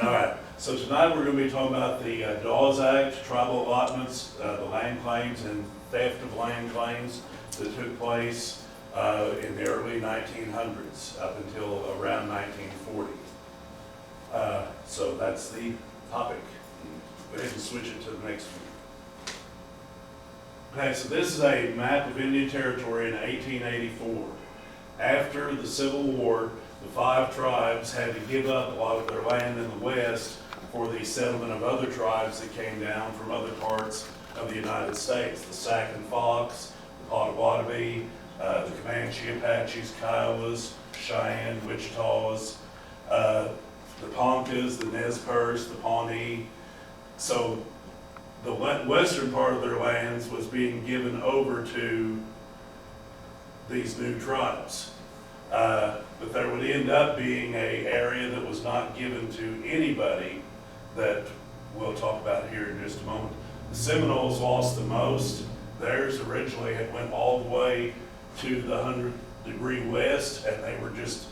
All right, so tonight we're going to be talking about the Dawes Act, tribal allotments, the land claims and theft of land claims that took place in the early 1900s up until around 1940. So that's the topic. Go ahead and switch it to the next one. Okay, so this is a map of Indian Territory in 1884. After the Civil War, the 5 tribes had to give up a lot of their land in the West for the settlement of other tribes that came down from other parts of the United States. The Sac and Fox, the Potawatomi, the Comanche, Apaches, Kiowas, Cheyenne, Wichitas, the Poncas, the Nez Perce, the Pawnee. So the western part of their lands was being given over to these new tribes. But there would end up being an area that was not given to anybody that we'll talk about here in just a moment. The Seminoles lost the most. Theirs originally had went all the way to the 100-degree west, and they were just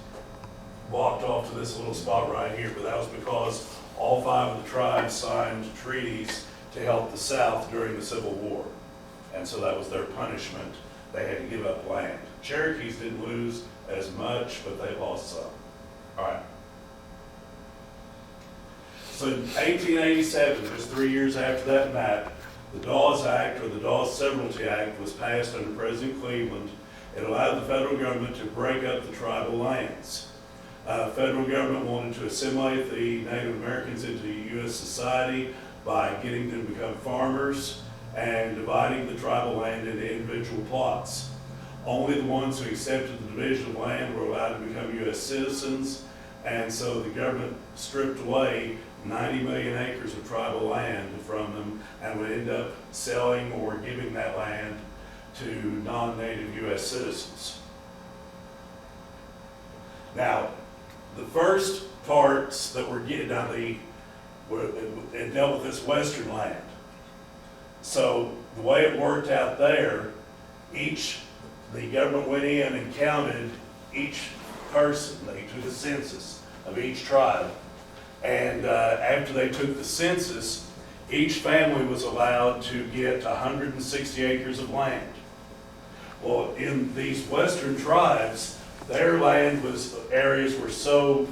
walked off to this little spot right here. But that was because all 5 of the tribes signed treaties to help the South during the Civil War. And so that was their punishment. They had to give up land. Cherokees didn't lose as much, but they lost some. All right. So in 1887, just 3 years after that map, the Dawes Act, or the Dawes Severalty Act, was passed under President Cleveland. It allowed the federal government to break up the tribal lands. The federal government wanted to assimilate the Native Americans into U.S. society by getting them to become farmers and dividing the tribal land into individual plots. Only the ones who accepted the division of land were allowed to become U.S. citizens, and so the government stripped away 90 million acres of tribal land from them and would end up selling or giving that land to non-native U.S. citizens. Now, the first parts that were getting out, it dealt with this western land. So the way it worked out there, the government went in and counted each person. They took a census of each tribe. And after they took the census, each family was allowed to get 160 acres of land. Well, in these western tribes, their areas were so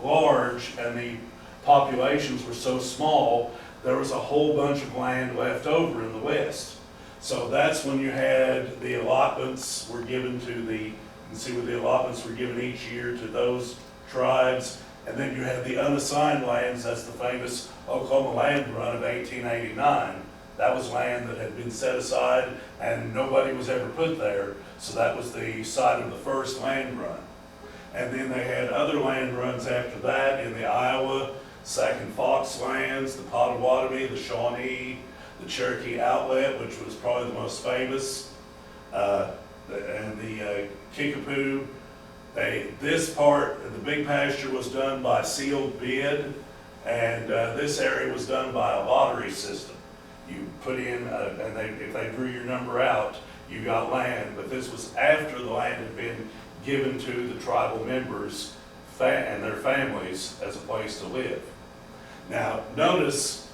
large and the populations were so small, there was a whole bunch of land left over in the West. So that's when you had the allotments were given to you can see where the allotments were given each year to those tribes. And then you had the unassigned lands. That's the famous Oklahoma land run of 1889. That was land that had been set aside and nobody was ever put there. So that was the site of the first land run. And then they had other land runs after that in the Iowa, Sac and Fox lands, the Potawatomi, the Shawnee, the Cherokee Outlet, which was probably the most famous, and the Kickapoo. This part, the big pasture, was done by sealed bid, and this area was done by a lottery system. You put in, if they drew your number out, you got land, but this was after the land had been given to the tribal members and their families as a place to live. Now, notice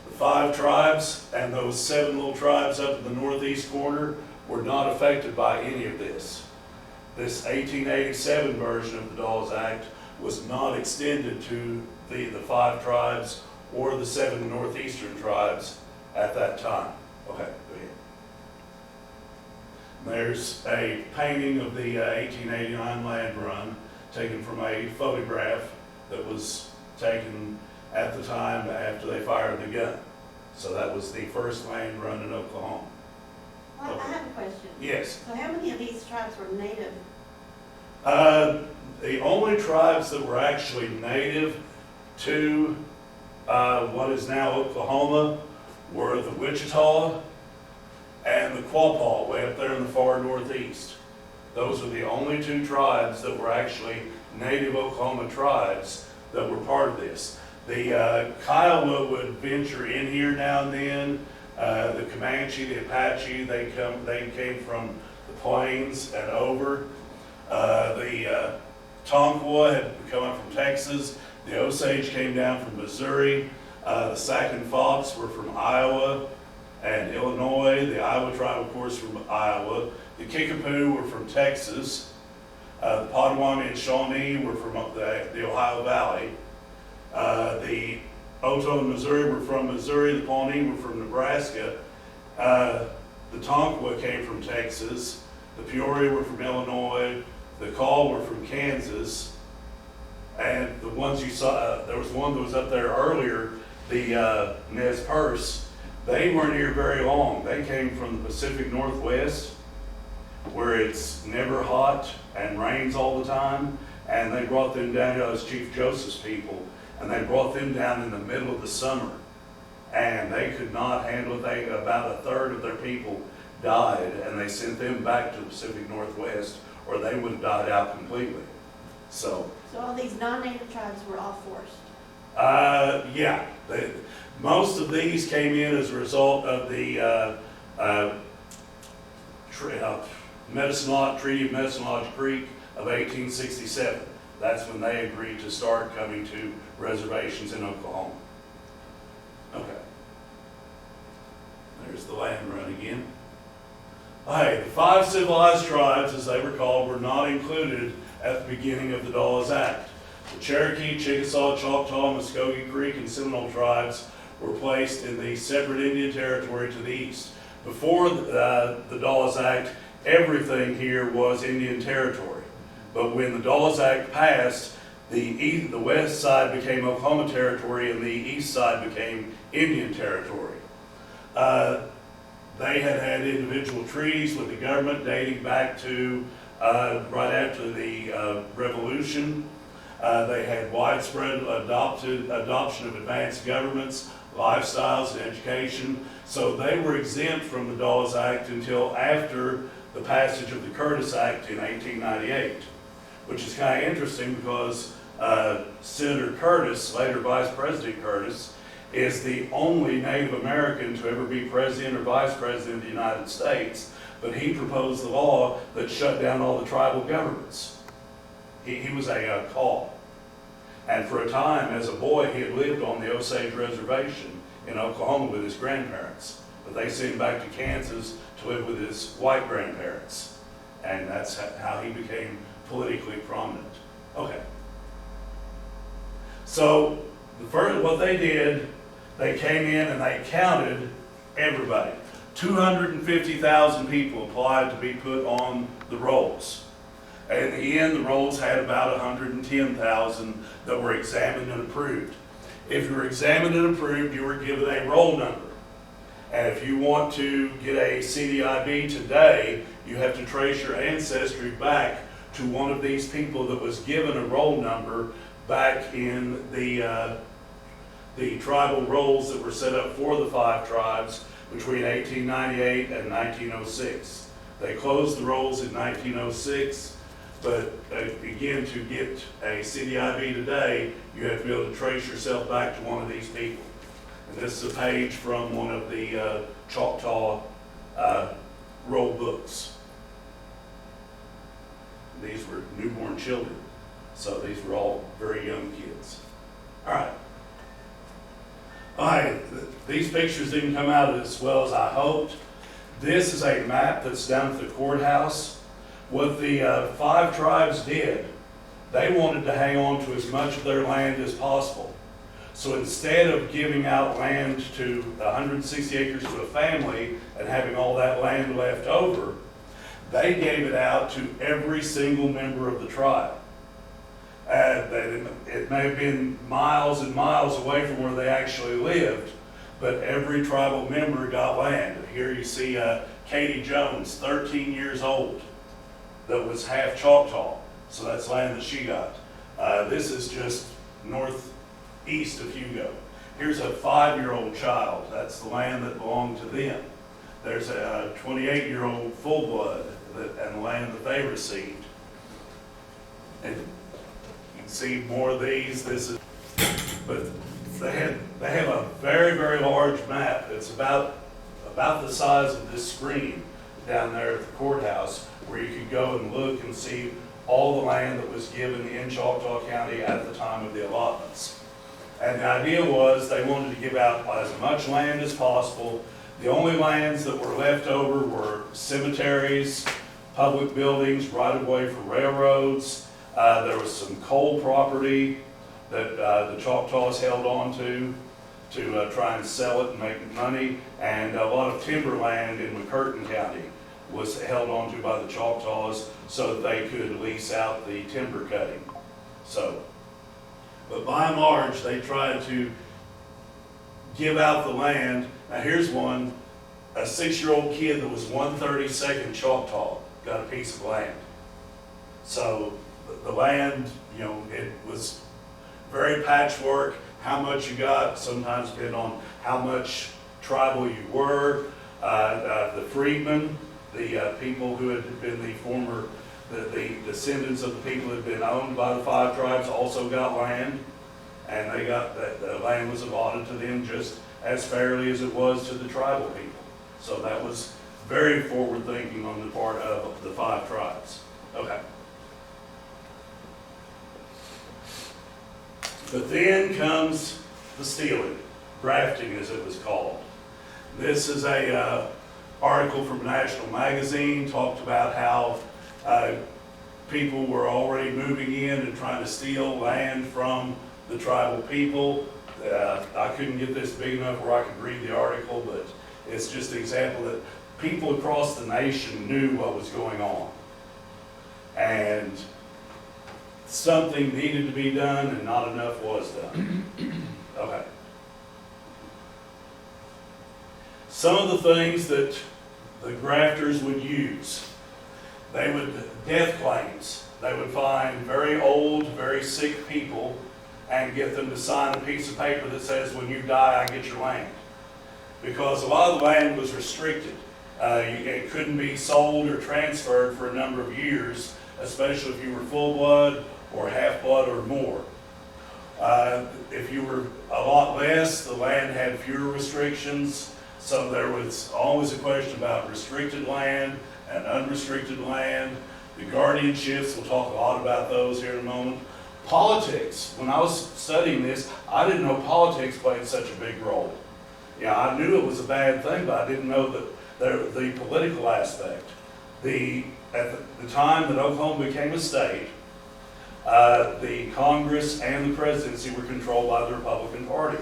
the 5 tribes and those 7 little tribes up in the northeast corner were not affected by any of this. This 1887 version of the Dawes Act was not extended to the 5 tribes or the 7 northeastern tribes at that time. Okay, go ahead. There's a painting of the 1889 land run taken from a photograph that was taken at the time after they fired the gun. So that was the first land run in Oklahoma. Well, I have a question. Yes. So how many of these tribes were native? The only tribes that were actually native to what is now Oklahoma were the Wichita and the Quapaw, way up there in the far northeast. Those are the only 2 tribes that were actually native Oklahoma tribes that were part of this. The Kiowa would venture in here now and then. The Comanche, the Apache, they came from the plains and over. The Tonkawa had come up from Texas. The Osage came down from Missouri. The Sac and Fox were from Iowa and Illinois. The Iowa tribe, of course, from Iowa. The Kickapoo were from Texas. The Potawatomi and Shawnee were from the Ohio Valley. The Oto and Missouri were from Missouri. The Pawnee were from Nebraska. The Tonkawa came from Texas. The Peoria were from Illinois. The Kaw were from Kansas. And the ones you saw, there was one that was up there earlier, the Nez Perce. They weren't here very long. They came from the Pacific Northwest, where it's never hot and rains all the time. And they brought them down, as Chief Joseph's people, and they brought them down in the middle of the summer. And they could not handle it. About a third of their people died, and they sent them back to the Pacific Northwest, or they would have died out completely. So all these non-native tribes were all forced? Yeah. Most of these came in as a result of the Treaty of Medicine Lodge Creek of 1867. That's when they agreed to start coming to reservations in Oklahoma. Okay. There's the land run again. All right, the 5 civilized tribes, as they were called, were not included at the beginning of the Dawes Act. The Cherokee, Chickasaw, Choctaw, Muskogee Creek, and Seminole tribes were placed in the separate Indian Territory to the east. Before the Dawes Act, everything here was Indian Territory. But when the Dawes Act passed, the west side became Oklahoma Territory and the east side became Indian Territory. They had individual treaties with the government dating back to right after the Revolution. They had widespread adoption of advanced governments, lifestyles, and education. So they were exempt from the Dawes Act until after the passage of the Curtis Act in 1898, which is kind of interesting because Senator Curtis, later Vice President Curtis, is the only Native American to ever be president or vice president of the United States, but he proposed the law that shut down all the tribal governments. He was a Kaw. And for a time, as a boy, he had lived on the Osage Reservation in Oklahoma with his grandparents. But they sent him back to Kansas to live with his white grandparents. And that's how he became politically prominent. Okay. So what they did, they came in and they counted everybody. 250,000 people applied to be put on the rolls. And in the end, the rolls had about 110,000 that were examined and approved. If you were examined and approved, you were given a roll number. And if you want to get a CDIB today, you have to trace your ancestry back to one of these people that was given a roll number back in the tribal rolls that were set up for the 5 tribes between 1898 and 1906. They closed the rolls in 1906, but again, to get a CDIB today, you have to be able to trace yourself back to one of these people. And this is a page from one of the Choctaw roll books. These were newborn children, so these were all very young kids. All right. All right, these pictures didn't come out as well as I hoped. This is a map that's down at the courthouse. What the 5 tribes did, they wanted to hang on to as much of their land as possible. So instead of giving out land to 160 acres to a family and having all that land left over, they gave it out to every single member of the tribe. It may have been miles and miles away from where they actually lived, but every tribal member got land. Here you see Katie Jones, 13 years old, that was half Choctaw, so that's land that she got. This is just northeast of Hugo. Here's a 5-year-old child. That's the land that belonged to them. There's a 28-year-old full-blood and the land that they received. And you can see more of these. But they have a very, very large map. It's about the size of this screen down there at the courthouse, where you could go and look and see all the land that was given in Choctaw County at the time of the allotments. And the idea was they wanted to give out as much land as possible. The only lands that were left over were cemeteries, public buildings, right-of-way for railroads. There was some coal property that the Choctaws held on to try and sell it and make money. And a lot of timberland in McCurtain County was held onto by the Choctaws so that they could lease out the timber cutting. But by and large, they tried to give out the land. Now here's one, a 6-year-old kid that was 1/32nd Choctaw got a piece of land. So the land, you know, it was very patchwork. How much you got sometimes depended on how much tribal you were. The freedmen, the people who had been the descendants of the people who had been owned by the 5 tribes also got land, and they got the land was allotted to them just as fairly as it was to the tribal people. So that was very forward thinking on the part of the 5 tribes. Okay. But then comes the stealing, grafting as it was called. This is a article from National Magazine, talked about how people were already moving in and trying to steal land from the tribal people. I couldn't get this big enough where I could read the article, but it's just an example that people across the nation knew what was going on. And something needed to be done and not enough was done. Okay. Some of the things that the grafters would use, they would, death claims. They would find very old, very sick people and get them to sign a piece of paper that says, when you die, I get your land. Because a lot of the land was restricted. It couldn't be sold or transferred for a number of years, especially if you were full blood or half blood or more. If you were a lot less, the land had fewer restrictions. So there was always a question about restricted land and unrestricted land. The guardianships, we'll talk a lot about those here in a moment. Politics, when I was studying this, I didn't know politics played such a big role. Yeah, I knew it was a bad thing, but I didn't know that the political aspect. At the time that Oklahoma became a state, the Congress and the presidency were controlled by the Republican Party.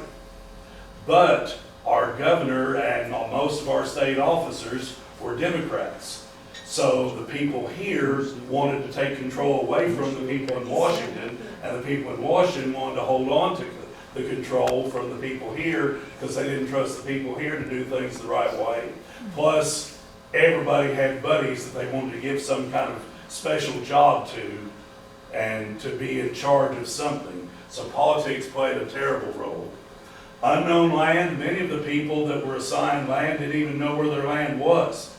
But our governor and most of our state officers were Democrats. So the people here wanted to take control away from the people in Washington, and the people in Washington wanted to hold on to the control from the people here because they didn't trust the people here to do things the right way. Plus, everybody had buddies that they wanted to give some kind of special job to and to be in charge of something. So politics played a terrible role. Unknown land, many of the people that were assigned land didn't even know where their land was.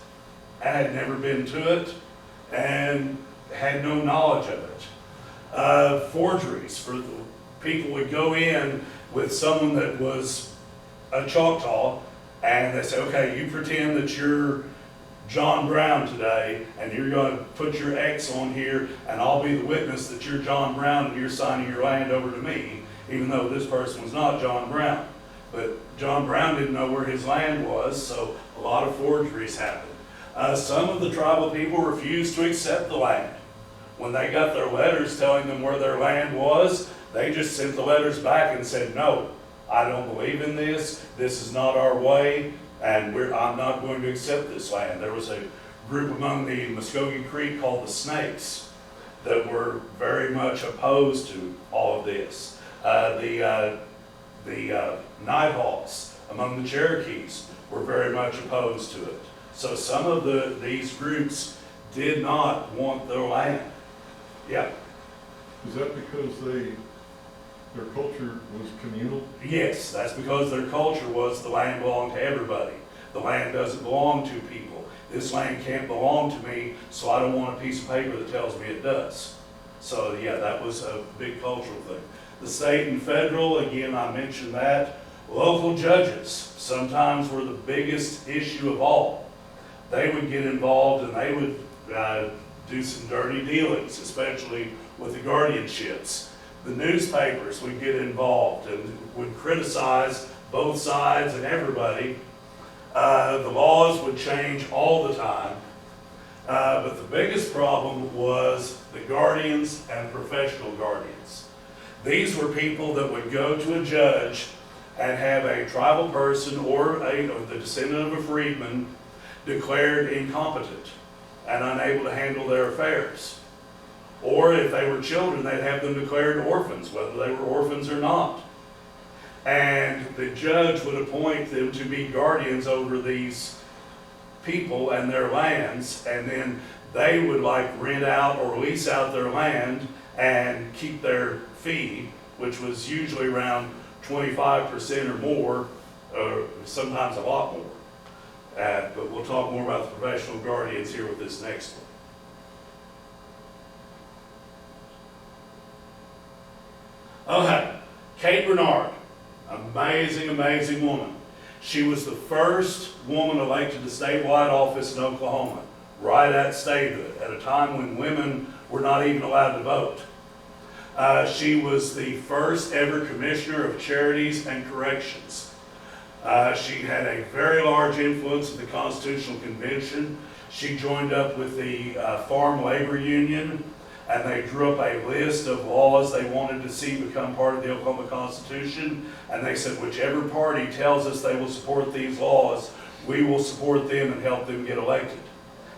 I had never been to it and had no knowledge of it. Forgeries, for the people would go in with someone that was a Choctaw and they say, okay, you pretend that you're John Brown today and you're going to put your X on here and I'll be the witness that you're John Brown and you're signing your land over to me, even though this person was not John Brown. But John Brown didn't know where his land was, so a lot of forgeries happened. Some of the tribal people refused to accept the land. When they got their letters telling them where their land was, they just sent the letters back and said, no, I don't believe in this. This is not our way, and I'm not going to accept this land. There was a group among the Muskogee Creek called the Snakes that were very much opposed to all of this. The Nighthawks among the Cherokees were very much opposed to it. So some of these groups did not want their land. Yeah. Is that because their culture was communal? Yes, that's because their culture was the land belonged to everybody. The land doesn't belong to people. This land can't belong to me, so I don't want a piece of paper that tells me it does. So yeah, that was a big cultural thing. The state and federal, again, I mentioned that. Local judges sometimes were the biggest issue of all. They would get involved and they would do some dirty dealings, especially with the guardianships. The newspapers would get involved and would criticize both sides and everybody. The laws would change all the time. But the biggest problem was the guardians and professional guardians. These were people that would go to a judge and have a tribal person or the descendant of a freedman declared incompetent and unable to handle their affairs. Or if they were children, they'd have them declared orphans, whether they were orphans or not. And the judge would appoint them to be guardians over these people and their lands, and then they would rent out or lease out their land and keep their fee, which was usually around 25% or more, or sometimes a lot more. But we'll talk more about the professional guardians here with this next one. Okay, Kate Bernard, amazing, amazing woman. She was the first woman elected to statewide office in Oklahoma, right at statehood, at a time when women were not even allowed to vote. She was the first ever commissioner of charities and corrections. She had a very large influence at the Constitutional Convention. She joined up with the Farm Labor Union, and they drew up a list of laws they wanted to see become part of the Oklahoma Constitution. And they said, whichever party tells us they will support these laws, we will support them and help them get elected.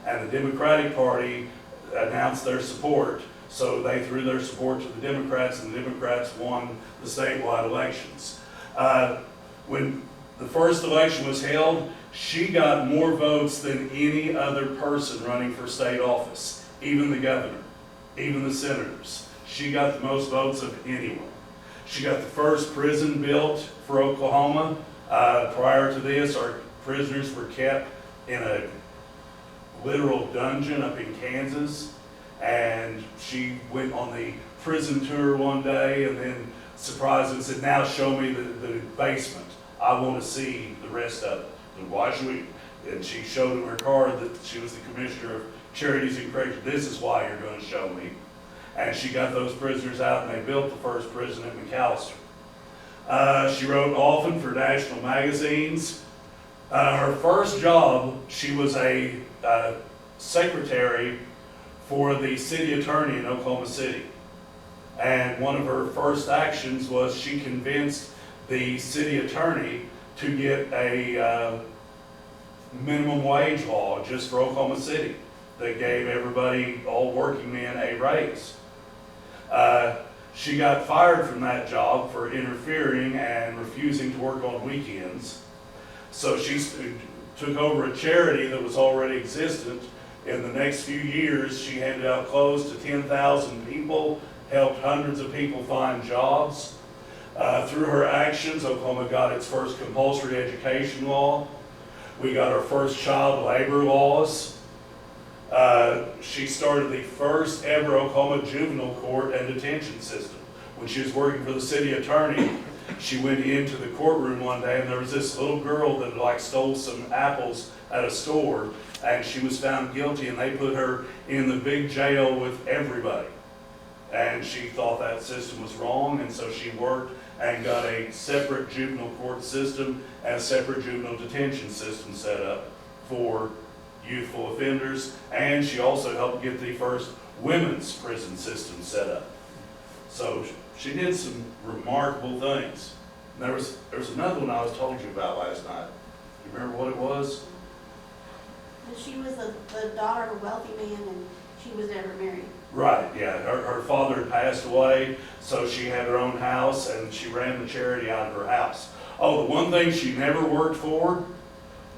And the Democratic Party announced their support, so they threw their support to the Democrats, and the Democrats won the statewide elections. When the first election was held, she got more votes than any other person running for state office, even the governor, even the senators. She got the most votes of anyone. She got the first prison built for Oklahoma. Prior to this, our prisoners were kept in a literal dungeon up in Kansas, and she went on the prison tour one day and then surprised and said, now show me the basement. I want to see the rest of it. And why should we? And she showed him her card that she was the commissioner of charities and corrections. This is why you're going to show me. And she got those prisoners out, and they built the first prison at McAllister. She wrote often for national magazines. Her first job, she was a secretary for the city attorney in Oklahoma City. And one of her first actions was she convinced the city attorney to get a minimum wage law just for Oklahoma City that gave everybody, all working men, a raise. She got fired from that job for interfering and refusing to work on weekends. So she took over a charity that was already existent. In the next few years, she handed out clothes to 10,000 people, helped hundreds of people find jobs. Through her actions, Oklahoma got its first compulsory education law. We got our first child labor laws. She started the first ever Oklahoma juvenile court and detention system. When she was working for the city attorney, she went into the courtroom one day, and there was this little girl that stole some apples at a store, and she was found guilty, and they put her in the big jail with everybody. And she thought that system was wrong, and so she worked and got a separate juvenile court system and a separate juvenile detention system set up for youthful offenders, and she also helped get the first women's prison system set up. So she did some remarkable things. And there was another one I was told you about last night. Do you remember what it was? She was the daughter of a wealthy man, and she was never married. Right, yeah. Her father had passed away, so she had her own house, and she ran the charity out of her house. Oh, the one thing she never worked for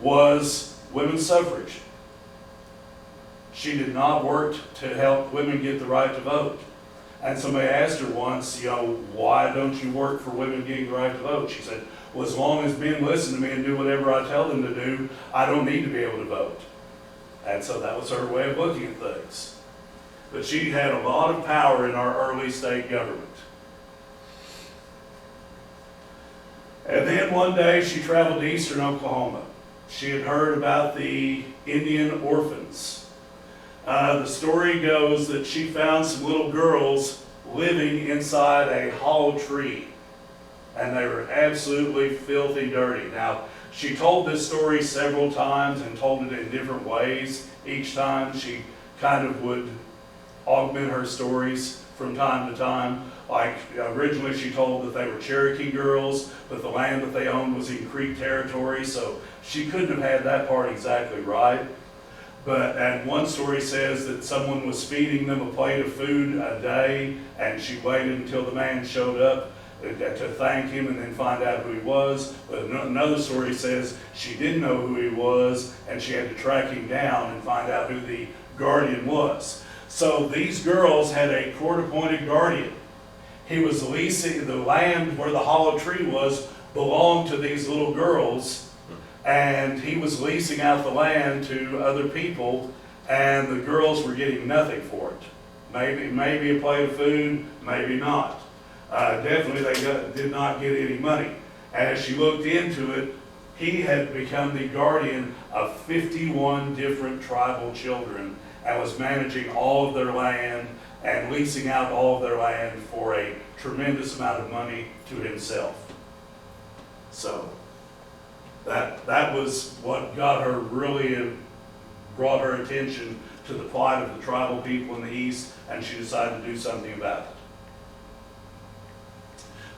was women's suffrage. She did not work to help women get the right to vote. And somebody asked her once, why don't you work for women getting the right to vote? She said, well, as long as men listen to me and do whatever I tell them to do, I don't need to be able to vote. And so that was her way of looking at things. But she had a lot of power in our early state government. And then one day she traveled to eastern Oklahoma. She had heard about the Indian orphans. The story goes that she found some little girls living inside a hollow tree, and they were absolutely filthy dirty. Now, she told this story several times and told it in different ways. Each time she kind of would augment her stories from time to time. Like originally she told that they were Cherokee girls, but the land that they owned was in Creek territory, so she couldn't have had that part exactly right. And one story says that someone was feeding them a plate of food a day, and she waited until the man showed up to thank him and then find out who he was. But another story says she didn't know who he was, and she had to track him down and find out who the guardian was. So these girls had a court-appointed guardian. He was leasing the land where the hollow tree was, belonged to these little girls, and he was leasing out the land to other people, and the girls were getting nothing for it. Maybe a plate of food, maybe not. Definitely they did not get any money. As she looked into it, he had become the guardian of 51 different tribal children and was managing all of their land and leasing out all of their land for a tremendous amount of money to himself. So that was what got her really, brought her attention to the plight of the tribal people in the East, and she decided to do something about it.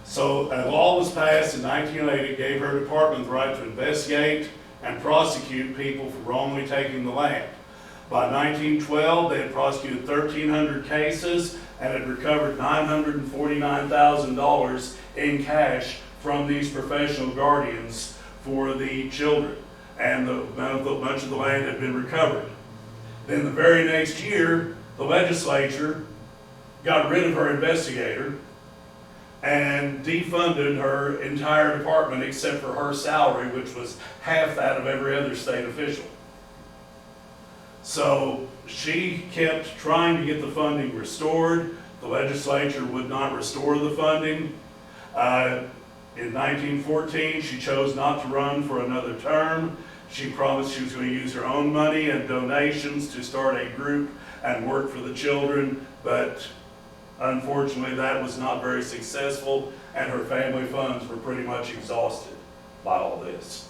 So a law was passed in 1980, gave her department the right to investigate and prosecute people for wrongly taking the land. By 1912, they had prosecuted 1,300 cases and had recovered $949,000 in cash from these professional guardians for the children, and much of the land had been recovered. Then the very next year, the legislature got rid of her investigator and defunded her entire department except for her salary, which was half that of every other state official. So she kept trying to get the funding restored. The legislature would not restore the funding. In 1914, she chose not to run for another term. She promised she was going to use her own money and donations to start a group and work for the children, but unfortunately that was not very successful, and her family funds were pretty much exhausted by all this.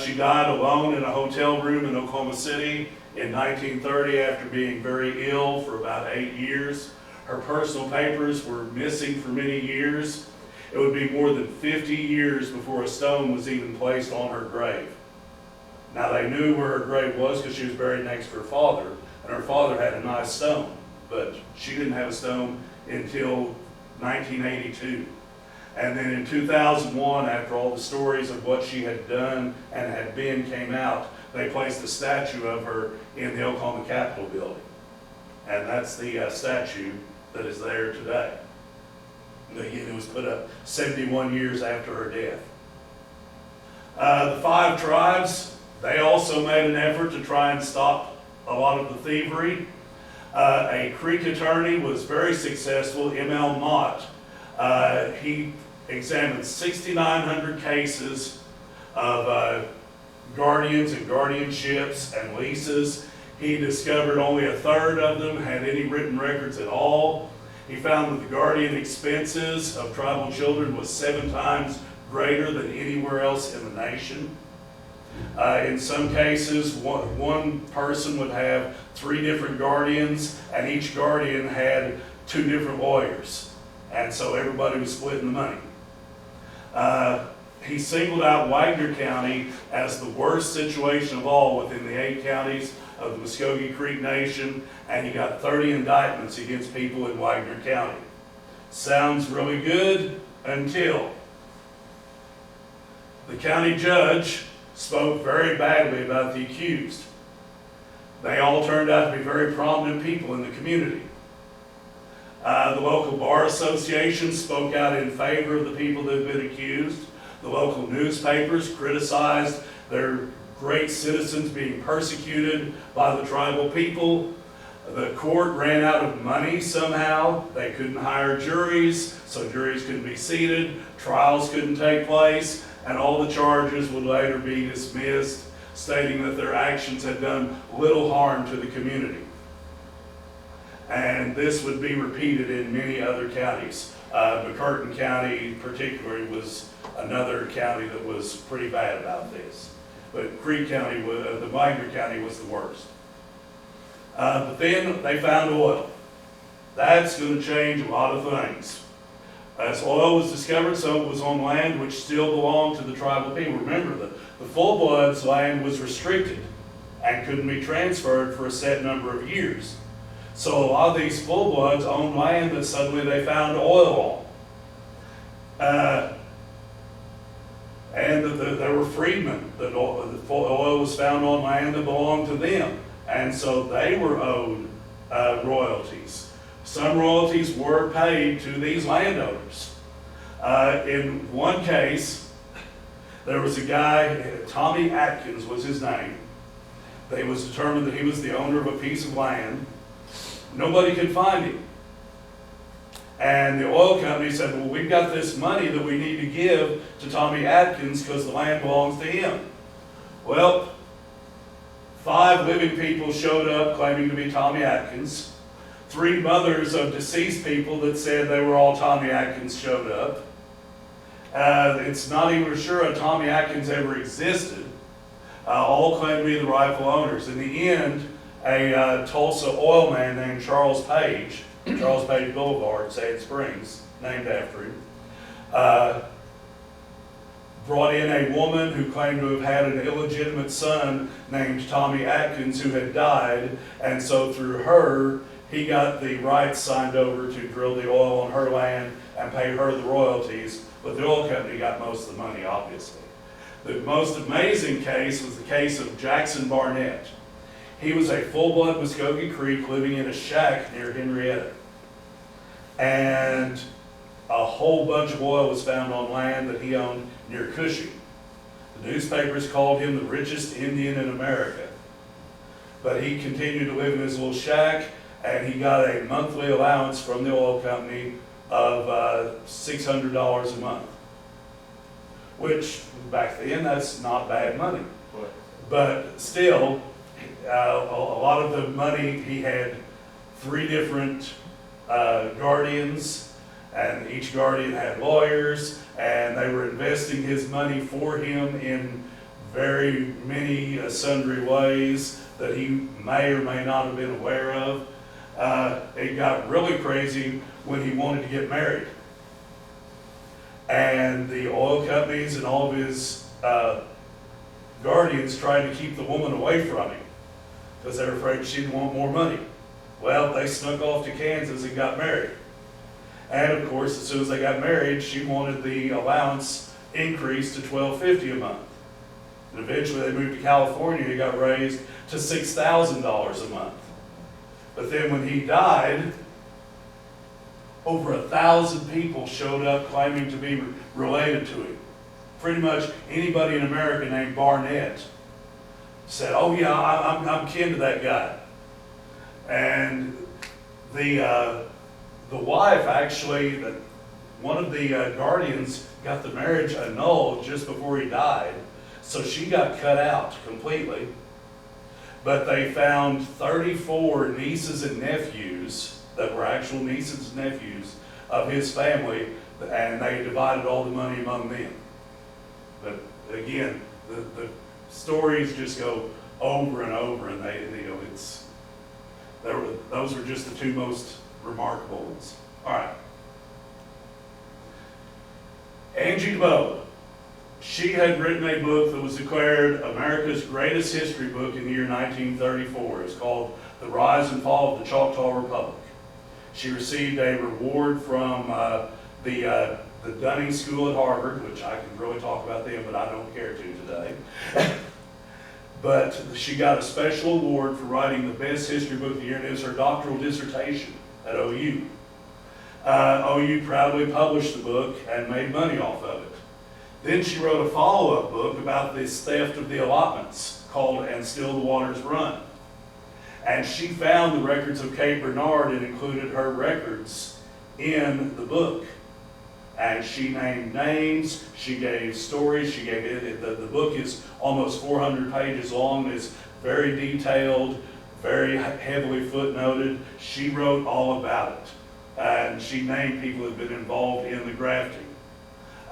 She died alone in a hotel room in Oklahoma City in 1930 after being very ill for about 8 years. Her personal papers were missing for many years. It would be more than 50 years before a stone was even placed on her grave. Now they knew where her grave was because she was buried next to her father, and her father had a nice stone, but she didn't have a stone until 1982. And then in 2001, after all the stories of what she had done and had been came out, they placed a statue of her in the Oklahoma Capitol building. And that's the statue that is there today. It was put up 71 years after her death. The 5 tribes, they also made an effort to try and stop a lot of the thievery. A Creek attorney was very successful, M.L. Mott. He examined 6,900 cases of guardians and guardianships and leases. He discovered only a third of them had any written records at all. He found that the guardian expenses of tribal children was 7 times greater than anywhere else in the nation. In some cases, one person would have 3 different guardians, and each guardian had 2 different lawyers. And so everybody was splitting the money. He singled out Wagner County as the worst situation of all within the 8 counties of the Muskogee Creek Nation, and he got 30 indictments against people in Wagner County. Sounds really good until the county judge spoke very badly about the accused. They all turned out to be very prominent people in the community. The local bar association spoke out in favor of the people that had been accused. The local newspapers criticized their great citizens being persecuted by the tribal people. The court ran out of money somehow. They couldn't hire juries, so juries couldn't be seated, trials couldn't take place, and all the charges would later be dismissed. stating that their actions had done little harm to the community. And this would be repeated in many other counties. McCurtain County particularly was another county that was pretty bad about this. But Creek County, the Wagner County was the worst. But then they found oil. That's going to change a lot of things. As oil was discovered, so it was on land which still belonged to the tribal people. Remember, the full-bloods land was restricted and couldn't be transferred for a set number of years. So a lot of these full-bloods owned land that suddenly they found oil on. And there were freedmen. The oil was found on land that belonged to them. And so they were owed royalties. Some royalties were paid to these landowners. In one case, there was a guy, Tommy Atkins was his name. It was determined that he was the owner of a piece of land. Nobody could find him. And the oil company said, well, we've got this money that we need to give to Tommy Atkins because the land belongs to him. Well, 5 living people showed up claiming to be Tommy Atkins. 3 mothers of deceased people that said they were all Tommy Atkins showed up. It's not even sure a Tommy Atkins ever existed. All claimed to be the rightful owners. In the end, a Tulsa oil man named Charles Page Boulevard, Sand Springs, named after him, brought in a woman who claimed to have had an illegitimate son named Tommy Atkins who had died, and so through her, he got the rights signed over to drill the oil on her land and pay her the royalties, but the oil company got most of the money, obviously. The most amazing case was the case of Jackson Barnett. He was a full-blood Muskogee Creek living in a shack near Henrietta. And a whole bunch of oil was found on land that he owned near Cushing. The newspapers called him the richest Indian in America. But he continued to live in his little shack, and he got a monthly allowance from the oil company of $600 a month. Which, back then, that's not bad money. But still, a lot of the money, he had 3 different guardians, and each guardian had lawyers, and they were investing his money for him in very many sundry ways that he may or may not have been aware of. It got really crazy when he wanted to get married. And the oil companies and all of his guardians tried to keep the woman away from him because they were afraid she'd want more money. Well, they snuck off to Kansas and got married. And of course, as soon as they got married, she wanted the allowance increased to $1,250 a month. And eventually they moved to California, it got raised to $6,000 a month. But then when he died, over 1,000 people showed up claiming to be related to him. Pretty much anybody in America named Barnett said, oh yeah, I'm kin to that guy. And the wife actually, one of the guardians got the marriage annulled just before he died. So she got cut out completely. But they found 34 nieces and nephews that were actual nieces and nephews of his family, and they divided all the money among them. But again, the stories just go over and over, and those were just the 2 most remarkable ones. All right. Angie DeBow. She had written a book that was declared America's greatest history book in the year 1934. It's called The Rise and Fall of the Choctaw Republic. She received a reward from the Dunning School at Harvard, which I can really talk about them, but I don't care to today. But she got a special award for writing the best history book of the year, and it was her doctoral dissertation at OU. OU proudly published the book and made money off of it. Then she wrote a follow-up book about this theft of the allotments called And Still the Waters Run. And she found the records of Cape Bernard and included her records in the book. And she named names, she gave stories, she gave it, the book is almost 400 pages long, it's very detailed, very heavily footnoted. She wrote all about it. And she named people who had been involved in the grafting.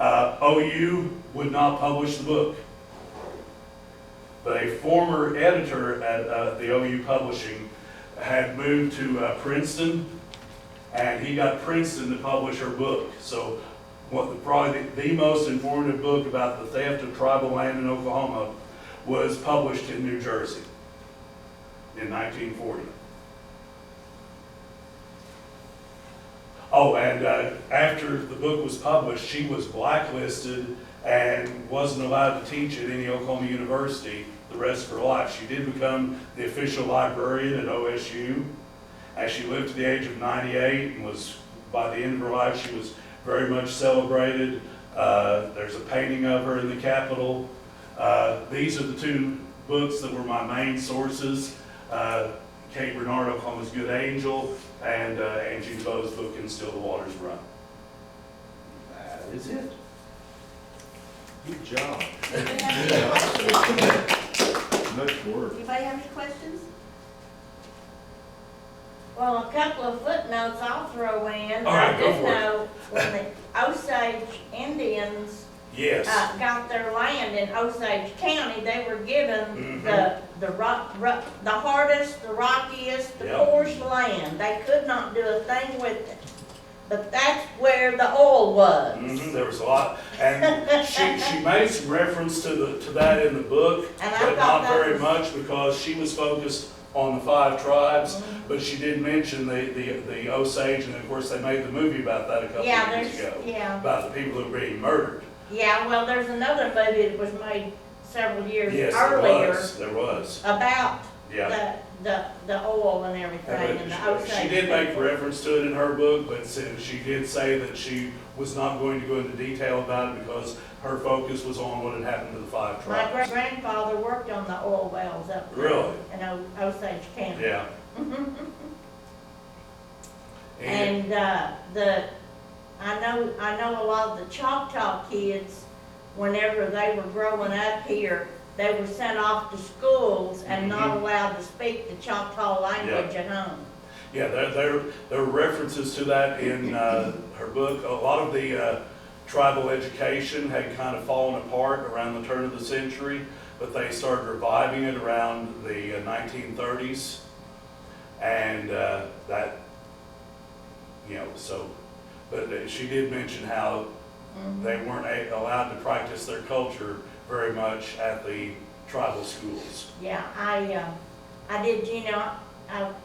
OU would not publish the book. But a former editor at the OU Publishing had moved to Princeton, and he got Princeton to publish her book. So probably the most informative book about the theft of tribal land in Oklahoma was published in New Jersey in 1940. Oh, and after the book was published, she was blacklisted and wasn't allowed to teach at any Oklahoma university the rest of her life. She did become the official librarian at OSU, and she lived to the age of 98 and was, by the end of her life, she was very much celebrated. There's a painting of her in the Capitol. These are the two books that were my main sources. Kate Bernard, Oklahoma's Good Angel, and Angie DeVoe's book, And Still the Waters Run. That is it. Good job. Anybody have any questions? Next word. Anybody have any questions? Well, a couple of footnotes I'll throw in. All right, I go do for it. know when the Osage Indians Yes. got their land in Osage County, they were given the hardest, the rockiest, the Yep. poorest land. They could not do a thing with it. But that's where the oil was. There was a lot, and she made some reference to that in the book, And I but thought not that very was- much because she was focused on the 5 tribes. But she did mention the Osage, and of course they made the movie about that a couple Yeah, of years there's, ago, yeah. about the people who were being murdered. Yeah, well, there's another movie that was made several years Yes, earlier there was. about Yeah. the oil and everything and the Osage. She did make people. reference to it in her book, but she did say that she was not going to go into detail about it because her focus was on what had happened to the 5 My tribes. grandfather worked on the oil wells up there. Really? In Osage County. Yeah. And I know a lot of the Choctaw kids, whenever they were growing up here, they were sent off to schools and not allowed to speak the Choctaw language at home. yeah, there are references to that in her book. A lot of the tribal education had kind of fallen apart around the turn of the century, but they started reviving it around the 1930s. And that, but she did mention how they weren't allowed to practice their culture very much at the tribal schools. Yeah, I did,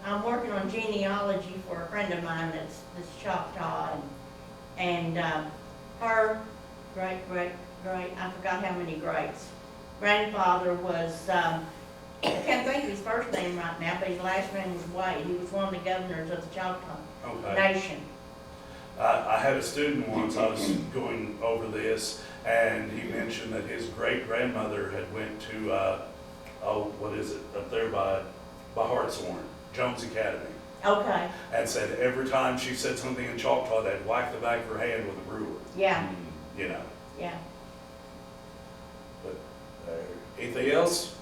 I'm working on genealogy for a friend of mine that's Choctaw, and her great, I forgot how many greats. Grandfather was, I can't think of his first name right now, but his last name was Wade. He was one of the governors of the Choctaw Nation. I had a student once, I was going over this, and he mentioned that his great-grandmother had went to, what is it, up there by Hartshorn, Jones Academy, Okay, and said every time she said something in Choctaw, they'd whack the back of her hand with a ruler, yeah, you know. yeah. But, anything else?